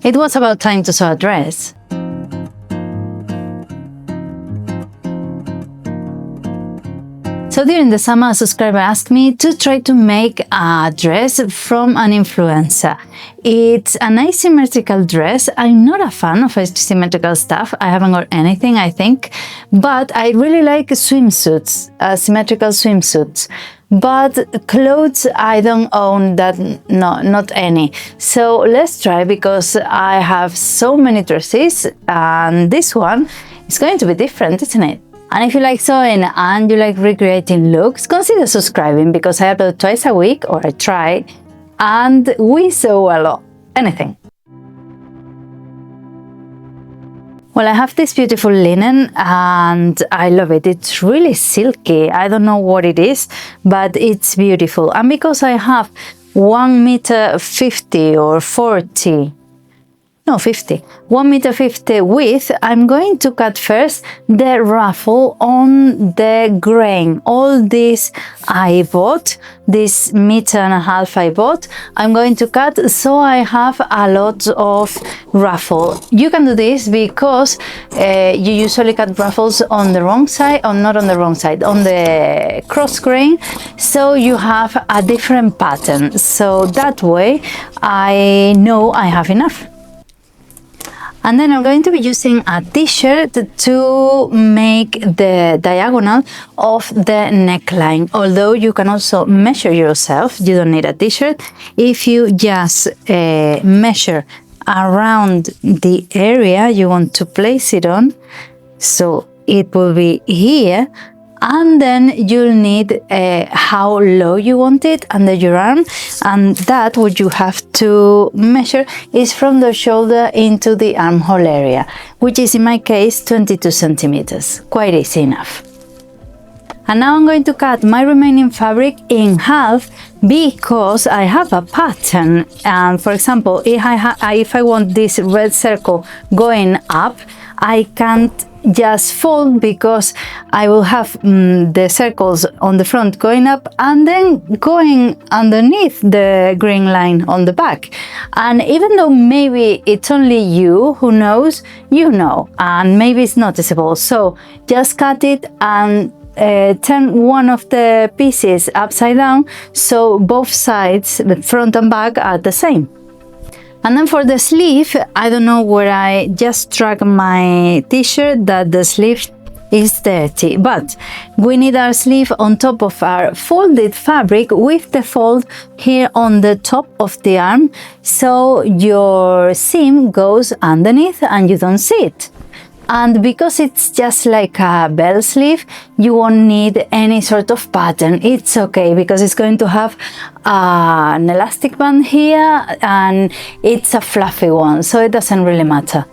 It was about time to sew a dress. So during the summer, a subscriber asked me to try to make a dress from an influencer. It's an asymmetrical dress. I'm not a fan of asymmetrical stuff. I haven't got anything, I think, but I really like swimsuits, symmetrical swimsuits. But clothes, I don't own that, no, not any. So let's try, because I have so many dresses, and this one is going to be different, isn't it? And if you like sewing and you like recreating looks, consider subscribing, because I upload twice a week, or I try, and we sew a lot, anything. Well, I have this beautiful linen and I love it. It's really silky. I don't know what it is, but it's beautiful. And because I have 1.50 m or 40, no, 50, 1.50 m width, I'm going to cut first the ruffle on the grain. All this I bought, this 1.5 m I bought, I'm going to cut so I have a lot of ruffle. You can do this because you usually cut ruffles on the wrong side, or not on the wrong side, on the cross grain, so you have a different pattern. So that way I know I have enough. And then I'm going to be using a t-shirt to make the diagonal of the neckline. Although you can also measure yourself, you don't need a t-shirt. If you just measure around the area you want to place it on, so it will be here, and then you'll need how low you want it under your arm, and that what you have to measure is from the shoulder into the armhole area, which is in my case 22 centimeters, quite easy enough. And now I'm going to cut my remaining fabric in half, because I have a pattern. And for example, if I want this red circle going up, I can't just fold, because I will have the circles on the front going up and then going underneath the green line on the back. And even though maybe it's only you who knows, you know, and maybe it's noticeable. So just cut it and turn one of the pieces upside down, so both sides, the front and back, are the same. And then for the sleeve, I don't know where I just struck my t-shirt that the sleeve is dirty, but we need our sleeve on top of our folded fabric with the fold here on the top of the arm, so your seam goes underneath and you don't see it. And because it's just like a bell sleeve, you won't need any sort of pattern. It's okay, because it's going to have an elastic band here and it's a fluffy one, so it doesn't really matter.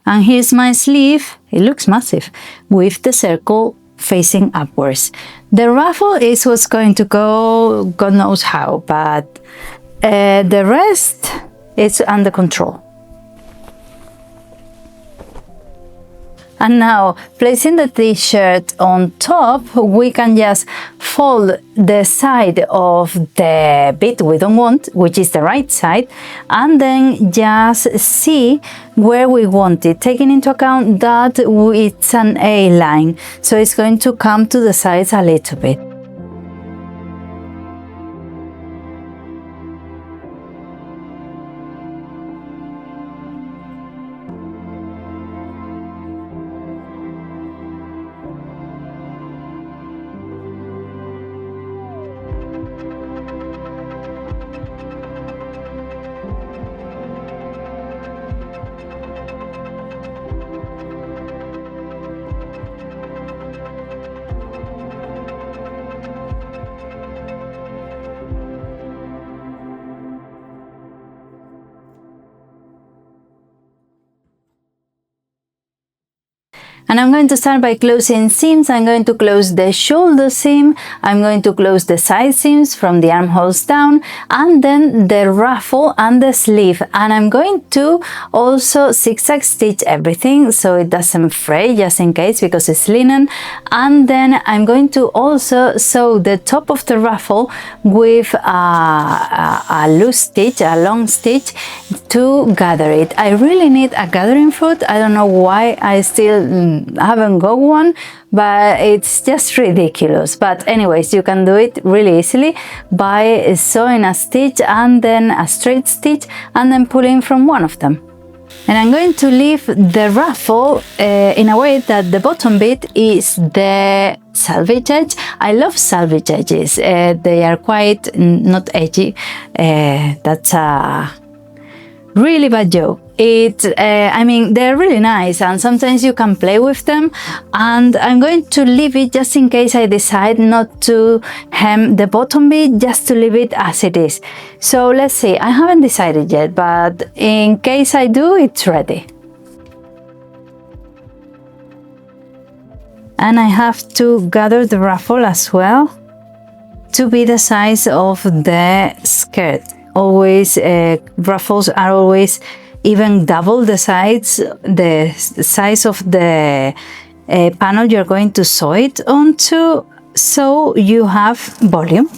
And here's my sleeve. It looks massive, with the circle facing upwards. The ruffle is what's going to go God knows how, but the rest is under control. And now, placing the t-shirt on top, we can just fold the side of the bit we don't want, which is the right side, and then just see where we want it, taking into account that it's an A-line, so it's going to come to the sides a little bit. And I'm going to start by closing seams. I'm going to close the shoulder seam, I'm going to close the side seams from the armholes down, and then the ruffle and the sleeve. And I'm going to also zigzag stitch everything so it doesn't fray, just in case, because it's linen. And then I'm going to also sew the top of the ruffle with a loose stitch, a long stitch, to gather it. I really need a gathering foot. I don't know why I still haven't got one, but it's just ridiculous. But anyways, you can do it really easily by sewing a stitch and then a straight stitch and then pulling from one of them. And I'm going to leave the ruffle in a way that the bottom bit is the selvage edge. I love selvage edges. They are quite not edgy. That's a really bad joke. I mean, they're really nice, and sometimes you can play with them. And I'm going to leave it just in case I decide not to hem the bottom bit, just to leave it as it is. So let's see, I haven't decided yet, but in case I do, it's ready. And I have to gather the ruffle as well to be the size of the skirt. Always, ruffles are always even double the size of the panel you're going to sew it onto, so you have volume.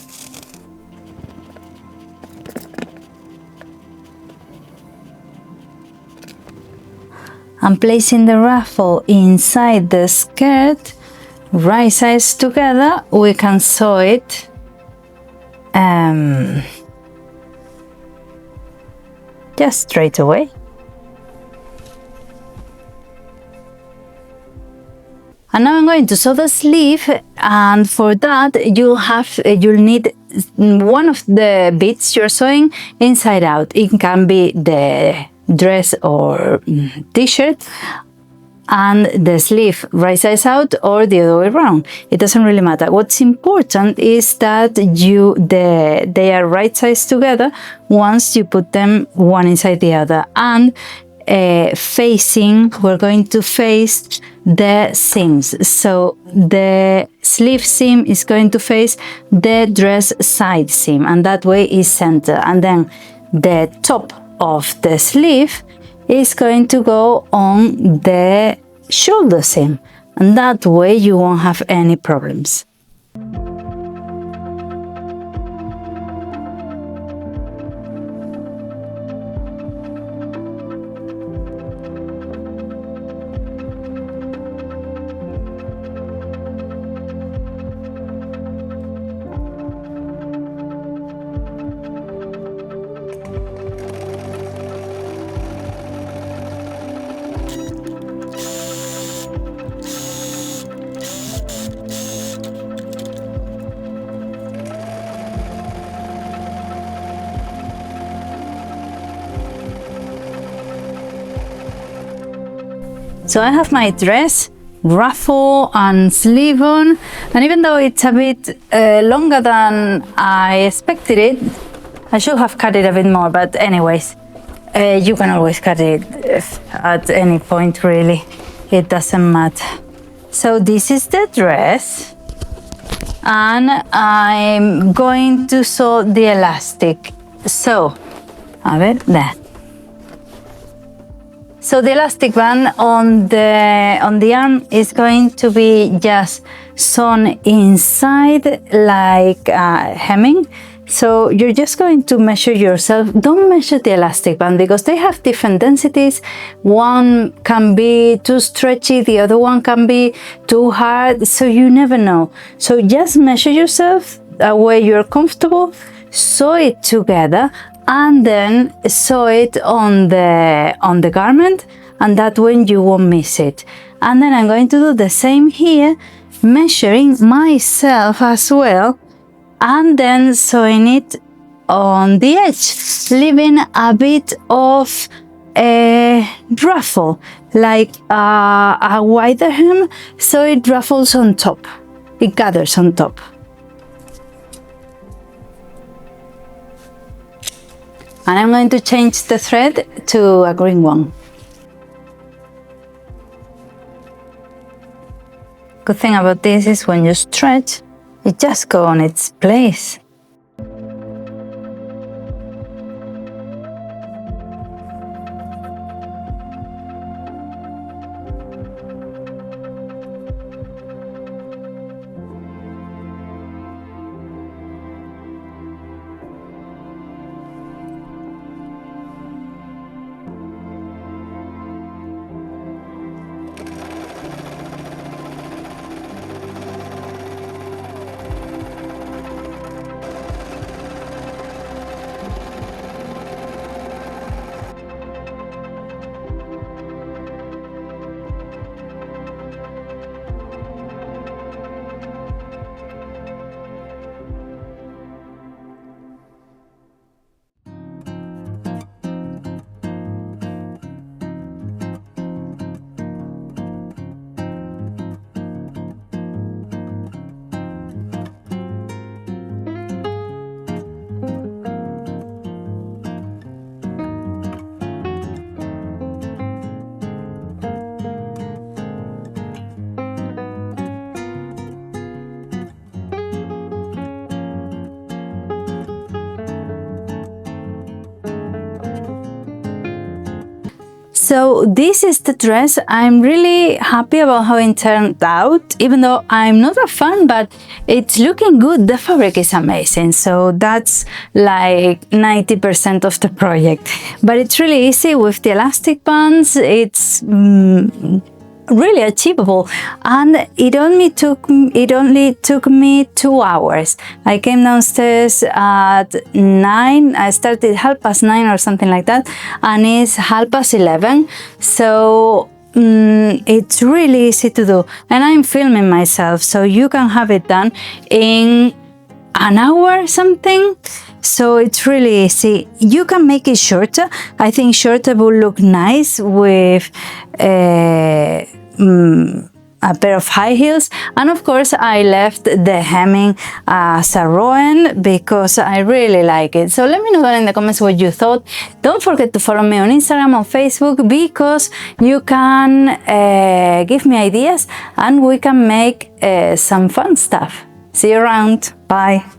I'm placing the ruffle inside the skirt, right sides together. We can sew it just straight away. And now I'm going to sew the sleeve, and for that you'll need one of the bits you're sewing inside out. It can be the dress or t-shirt, and the sleeve right sides out or the other way around. It doesn't really matter. What's important is that they are right sides together once you put them one inside the other, and we're going to face the seams. So the sleeve seam is going to face the dress side seam, and that way is center. And then the top of the sleeve is going to go on the shoulder seam, and that way you won't have any problems. So I have my dress, ruffle and sleeve on, and even though it's a bit longer than I expected it, I should have cut it a bit more, but anyways, you can always cut it at any point, really. It doesn't matter. So this is the dress, and I'm going to sew the elastic. So, a ver, there. So the elastic band on the arm is going to be just sewn inside like hemming. So you're just going to measure yourself. Don't measure the elastic band because they have different densities. One can be too stretchy, the other one can be too hard, so you never know. So just measure yourself a way you're comfortable, sew it together, and then sew it on the garment, and that way you won't miss it. And then I'm going to do the same here, measuring myself as well, and then sewing it on the edge, leaving a bit of a ruffle, like a wider hem, so it ruffles on top, it gathers on top. And I'm going to change the thread to a green one. Good thing about this is when you stretch, it just goes on its place. So this is the dress. I'm really happy about how it turned out, even though I'm not a fan, but it's looking good. The fabric is amazing. So that's like 90% of the project. But it's really easy with the elastic bands. It's really achievable, and it only took me 2 hours. I came downstairs at 9. I started 9:30 or something like that, and it's 11:30. So it's really easy to do, and I'm filming myself, so you can have it done in an hour something. So it's really easy. You can make it shorter. I think shorter will look nice with a pair of high heels, and of course I left the hemming as a rowan because I really like it. So let me know down in the comments what you thought. Don't forget to follow me on Instagram or Facebook, because you can give me ideas and we can make some fun stuff. See you around. Bye.